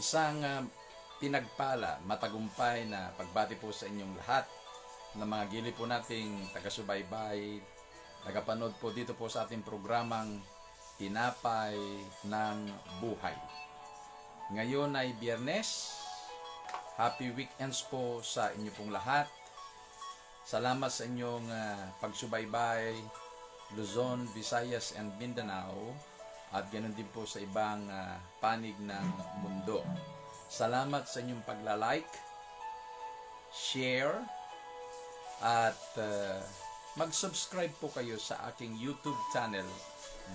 Isang pinagpala, matagumpay na pagbati po sa inyong lahat ng mga gili po nating taga-subaybay, tagapanood po dito po sa ating programang Tinapay ng Buhay. Ngayon ay Biyernes. Happy weekends po sa inyo pong lahat. Salamat sa inyong pagsubaybay, Luzon, Visayas, and Mindanao, at ganoon din po sa ibang panig ng mundo. Salamat sa inyong pagla-like, share, at mag-subscribe po kayo sa aking YouTube channel,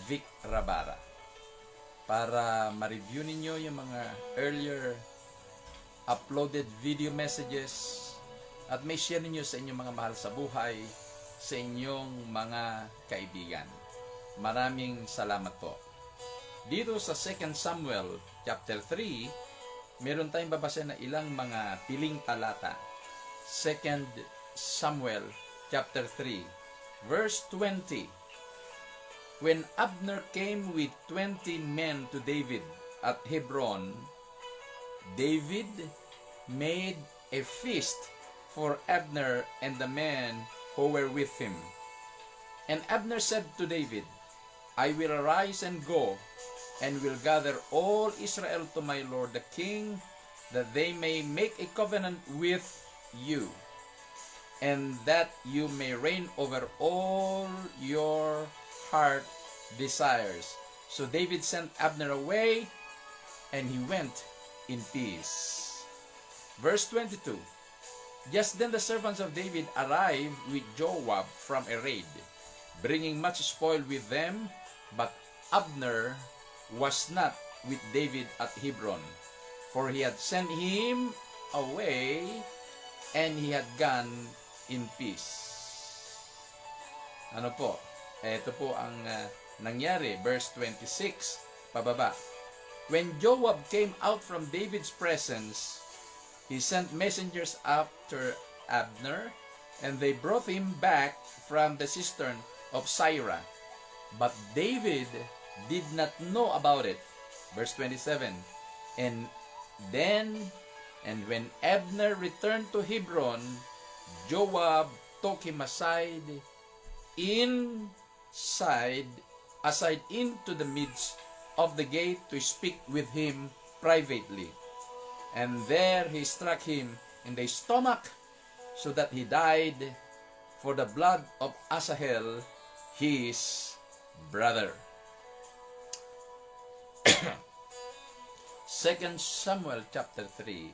Vic Rabara, para ma-review ninyo yung mga earlier uploaded video messages at may share ninyo sa inyong mga mahal sa buhay, sa inyong mga kaibigan. Maraming salamat po. Dito sa 2 Samuel chapter 3, meron tayong babasa na ilang mga piling talata. 2 Samuel chapter 3, verse 20. When Abner came with 20 men to David at Hebron, David made a feast for Abner and the men who were with him. And Abner said to David, I will arise and go, and will gather all Israel to my lord the king, that they may make a covenant with you, and that you may reign over all your heart desires. So David sent Abner away, and he went in peace. Verse 22. Just then the servants of David arrived with Joab from a raid, bringing much spoil with them, but Abner was not with David at Hebron, for he had sent him away, and he had gone in peace. Ano po? Ito po ang nangyari. Verse 26, pababa. When Joab came out from David's presence, he sent messengers after Abner, and they brought him back from the cistern of Sirah. But David did not know about it. Verse 27. And when Abner returned to Hebron, Joab took him aside into the midst of the gate to speak with him privately. And there he struck him in the stomach, so that he died for the blood of Asahel, his brother. 2 Samuel chapter 3.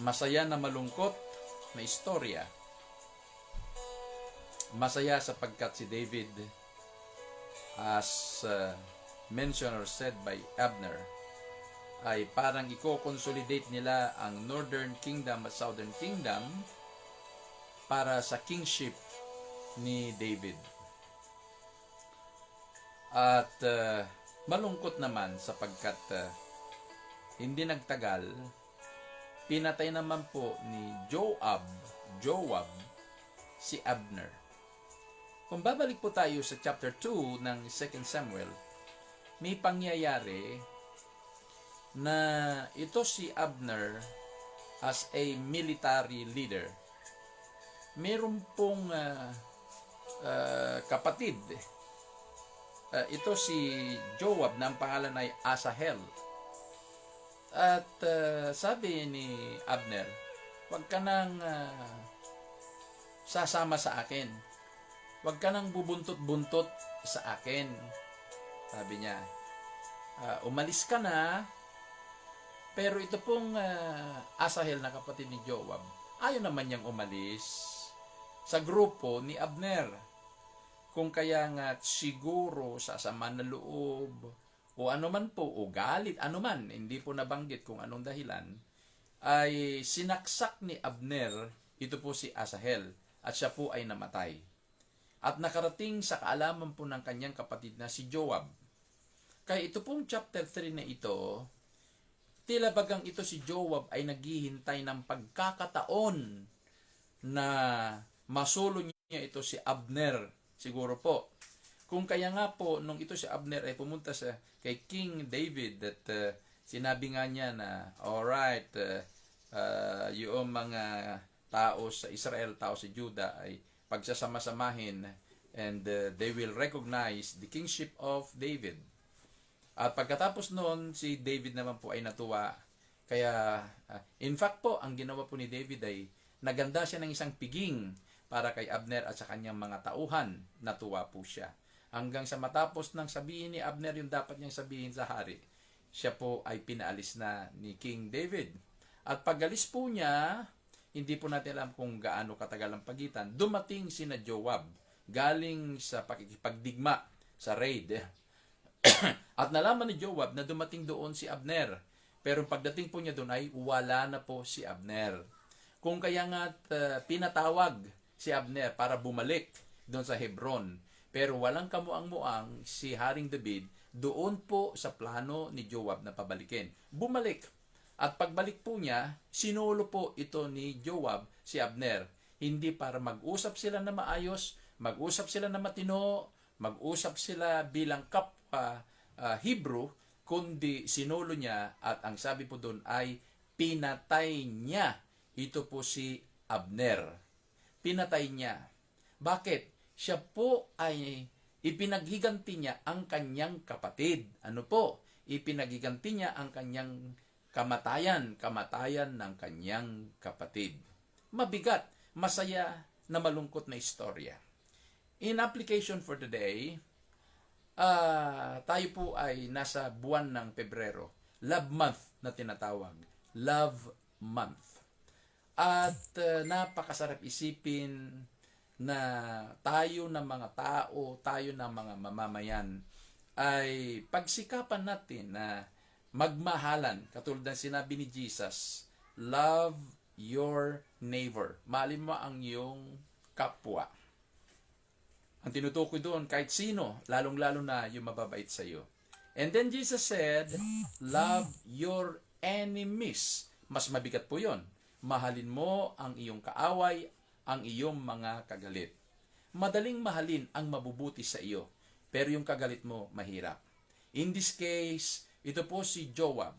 Masaya na malungkot na istorya. Masaya sapagkat si David, as mentioned or said by Abner, ay parang i-consolidate nila ang Northern Kingdom at Southern Kingdom para sa kingship ni David. At malungkot naman sapagkat hindi nagtagal, pinatay naman po ni Joab si Abner. Kung babalik po tayo sa chapter 2 ng 2 Samuel, may pangyayari na ito si Abner as a military leader. Meron pong kapatid. Ito si Joab na ang pangalan ay Asahel. At sabi ni Abner, huwag ka nang sasama sa akin. Huwag ka nang bubuntot-buntot sa akin. Sabi niya, umalis ka na. Pero ito pong Asahel na kapatid ni Joab, ayaw naman niyang umalis sa grupo ni Abner. Kung kaya nga siguro sa sama na loob o anuman po, o galit, anuman, hindi po nabanggit kung anong dahilan, ay sinaksak ni Abner, ito po si Asahel, at siya po ay namatay. At nakarating sa kaalaman po ng kanyang kapatid na si Joab. Kaya ito pong chapter 3 na ito, tila bagang ito si Joab ay naghihintay ng pagkakataon na masulo niya ito si Abner. Siguro po. Kung kaya nga po, nung ito si Abner ay pumunta kay King David at Sinabi nga niya na, alright, yung mga tao sa Israel, tao sa Juda ay pagsasama-samahin and they will recognize the kingship of David. At pagkatapos noon, si David naman po ay natuwa. Kaya, in fact po, ang ginawa po ni David ay naganda siya ng isang piging para kay Abner at sa kanyang mga tauhan. Natuwa po siya. Hanggang sa matapos nang sabihin ni Abner yung dapat niyang sabihin sa hari, siya po ay pinaalis na ni King David. At pagalis po niya, hindi po natin alam kung gaano katagal ang pagitan, dumating sina Joab galing sa pakikipagdigma sa raid. At nalaman ni Joab na dumating doon si Abner. Pero pagdating po niya doon ay wala na po si Abner. Kung kaya nga pinatawag si Abner para bumalik doon sa Hebron. Pero walang kamuang-muang si Haring David doon po sa plano ni Joab na pabalikin. Bumalik. At pagbalik po niya, sinulo po ito ni Joab si Abner. Hindi para mag-usap sila na maayos, mag-usap sila na matino, mag-usap sila bilang kapwa Hebrew, kundi sinulo niya at ang sabi po doon ay pinatay niya. Ito po si Abner. Pinatay niya. Bakit? Siya po ay ipinaghiganti niya ang kanyang kapatid. Ano po? Ipinaghiganti niya ang kanyang kamatayan ng kanyang kapatid. Mabigat, masaya na malungkot na istorya. In application for today, tayo po ay nasa buwan ng Pebrero. Love month na tinatawag. Love month. At napakasarap isipin na tayo ng mga tao, tayo ng mga mamamayan ay pagsikapan natin na magmahalan. Katulad ng sinabi ni Jesus, love your neighbor. Mahalin mo ang iyong kapwa. Ang tinutukoy doon, kahit sino, lalong-lalo na yung mababait sa iyo. And then Jesus said, love your enemies. Mas mabigat po yon. Mahalin mo ang iyong kaaway, ang iyong mga kagalit. Madaling mahalin ang mabubuti sa iyo, pero yung kagalit mo, mahirap. In this case, ito po si Joab.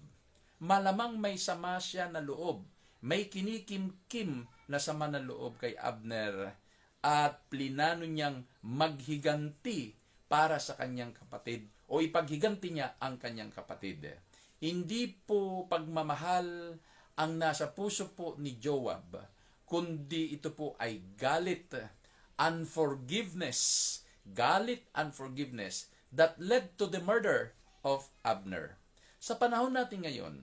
Malamang may sama siya na loob. May kinikim-kim na sama na loob kay Abner at plinano niyang maghiganti para sa kanyang kapatid o ipaghiganti niya ang kanyang kapatid. Hindi po pagmamahal ang nasa puso po ni Joab, kundi ito po ay galit, unforgiveness that led to the murder of Abner. Sa panahon natin ngayon,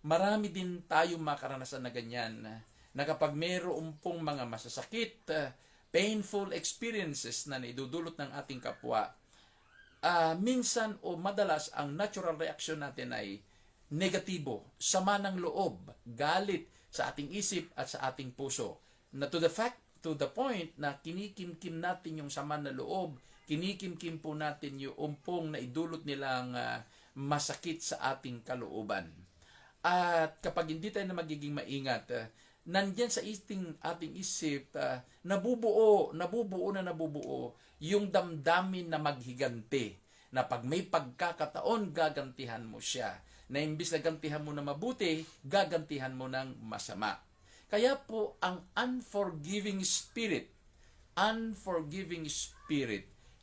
marami din tayong makaranasan na ganyan na kapag mayroon pong mga masasakit, painful experiences na naidudulot ng ating kapwa, minsan o madalas ang natural reaction natin ay negatibo, sama ng loob, galit sa ating isip at sa ating puso. Na to the point na kinikim-kim natin yung sama na loob, kinikim-kim po natin yung pong naidulot nilang masakit sa ating kalooban. At kapag hindi tayo na magiging maingat, nandyan sa ating isip, nabubuo yung damdamin na maghiganti. Na pag may pagkakataon, gagantihan mo siya. Na imbis na gantihan mo na mabuti, gagantihan mo ng masama. Kaya po, ang unforgiving spirit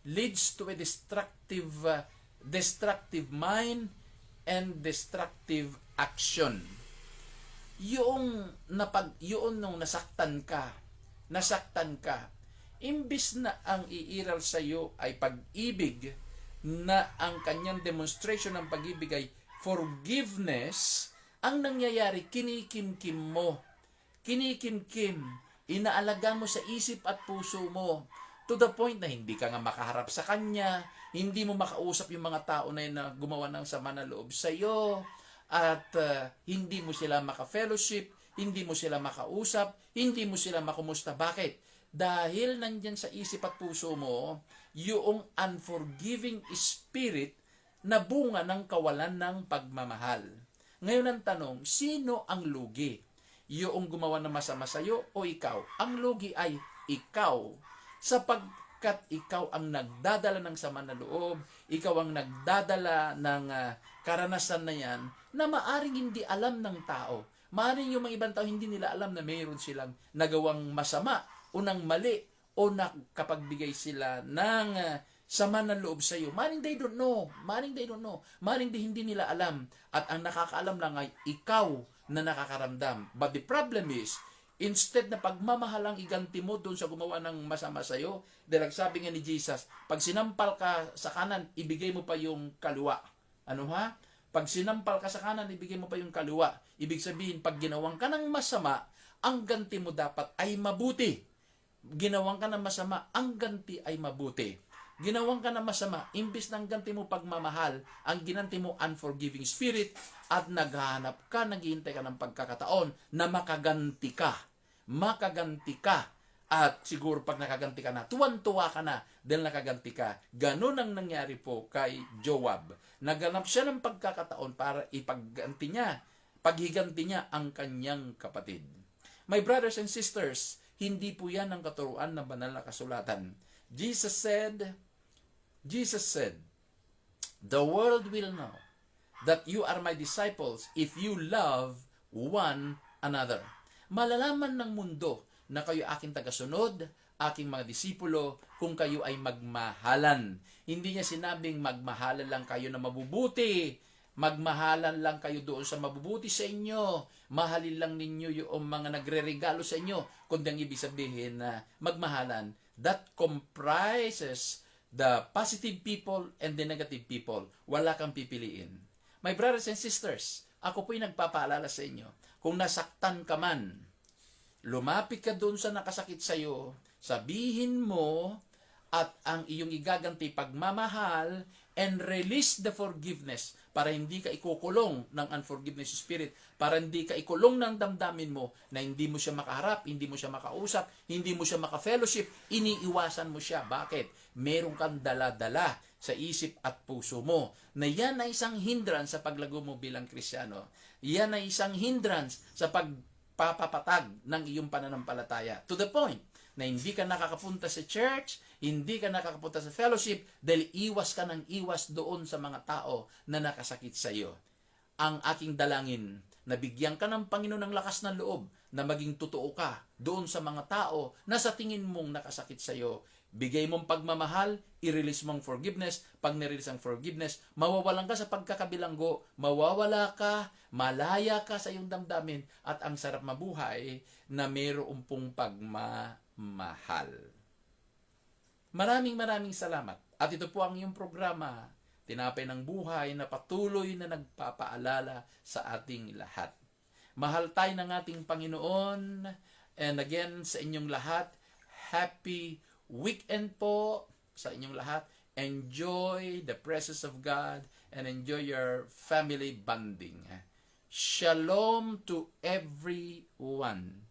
leads to a destructive mind and destructive action. Yung nung nasaktan ka, imbis na ang iiral sa iyo ay pag-ibig, na ang kanyang demonstration ng pag-ibig ay forgiveness, ang nangyayari, kinikim-kim mo. Inaalaga mo sa isip at puso mo. To the point na hindi ka nga makaharap sa kanya, hindi mo makausap yung mga tao na yun na gumawa ng sama na loob sa iyo, at hindi mo sila maka-fellowship, hindi mo sila makausap, hindi mo sila makumusta. Bakit? Dahil nandyan sa isip at puso mo, yung unforgiving spirit na bunga ng kawalan ng pagmamahal. Ngayon ang tanong, sino ang lugi? Yung gumawa ng masama sa iyo o ikaw? Ang lugi ay ikaw. Sa sapagkat ikaw ang nagdadala ng sama na loob, ikaw ang nagdadala ng karanasan na yan na maaring hindi alam ng tao. Maaring yung mga ibang tao hindi nila alam na mayroon silang nagawang masama o ng mali o nakapagbigay sila ng sama ng loob sa iyo. Maring they don't know. Maring they don't know. Maring hindi nila alam. At ang nakakaalam lang ay ikaw na nakakaramdam. But the problem is, instead na pagmamahal ang iganti mo doon sa gumawa ng masama sa iyo, dahil sabi nga ni Jesus, pag sinampal ka sa kanan, ibigay mo pa yung kaliwa. Ano ha? Pag sinampal ka sa kanan, ibigay mo pa yung kaliwa. Ibig sabihin, pag ginawang ka ng masama, ang ganti mo dapat ay mabuti. Ginawang ka ng masama, ang ganti ay mabuti. Ginawang ka ng masama, imbis ng ganti mo pagmamahal, ang ginanti mo unforgiving spirit, at naghahanap ka, naghihintay ka ng pagkakataon na makaganti ka. Makaganti ka. At siguro pag nakaganti ka na, tuwan-tuwa ka na dahil nakaganti ka. Ganun ang nangyari po kay Joab. Naganap siya ng pagkakataon para paghiganti niya ang kanyang kapatid. My brothers and sisters, hindi po yan ang katuruan ng banal na kasulatan. Jesus said, the world will know that you are my disciples if you love one another. Malalaman ng mundo na kayo aking tagasunod, aking mga disipulo, kung kayo ay magmahalan. Hindi niya sinabing magmahalan lang kayo na mabubuti, magmahalan lang kayo doon sa mabubuti sa inyo, mahalin lang ninyo yung mga nagre-regalo sa inyo, kundi ang ibig sabihin na magmahalan, that comprises the positive people and the negative people. Wala kang pipiliin. My brothers and sisters, ako po'y nagpapaalala sa inyo, kung nasaktan ka man, lumapit ka doon sa nakasakit sa iyo, sabihin mo at ang iyong igaganti pagmamahal and release the forgiveness para hindi ka ikukulong ng unforgiveness spirit, para hindi ka ikulong ng damdamin mo na hindi mo siya makaharap, hindi mo siya makausap, hindi mo siya maka-fellowship, iniiwasan mo siya. Bakit? Meron kang dala-dala sa isip at puso mo na yan ay isang hindrance sa paglago mo bilang Kristiyano. Yan ay isang hindrance sa papapatag ng iyong pananampalataya. To the point na hindi ka nakakapunta sa church, hindi ka nakakapunta sa fellowship dahil iwas ka ng iwas doon sa mga tao na nakasakit sa iyo. Ang aking dalangin, na bigyan ka ng Panginoon ng lakas ng loob na maging totoo ka doon sa mga tao na sa tingin mong nakasakit sa iyo. Bigay mong pagmamahal, i-release mong forgiveness. Pag nirelease ang forgiveness, mawawalan ka sa pagkakabilanggo, mawawala ka, malaya ka sa iyong damdamin, at ang sarap mabuhay na mayroong pong pagmamahal. Maraming salamat. At ito po ang iyong programa, Tinapay ng Buhay, na patuloy na nagpapaalala sa ating lahat. Mahal tayo ng ating Panginoon. And again, sa inyong lahat, happy weekend po sa inyong lahat. Enjoy the presence of God and enjoy your family bonding. Shalom to everyone.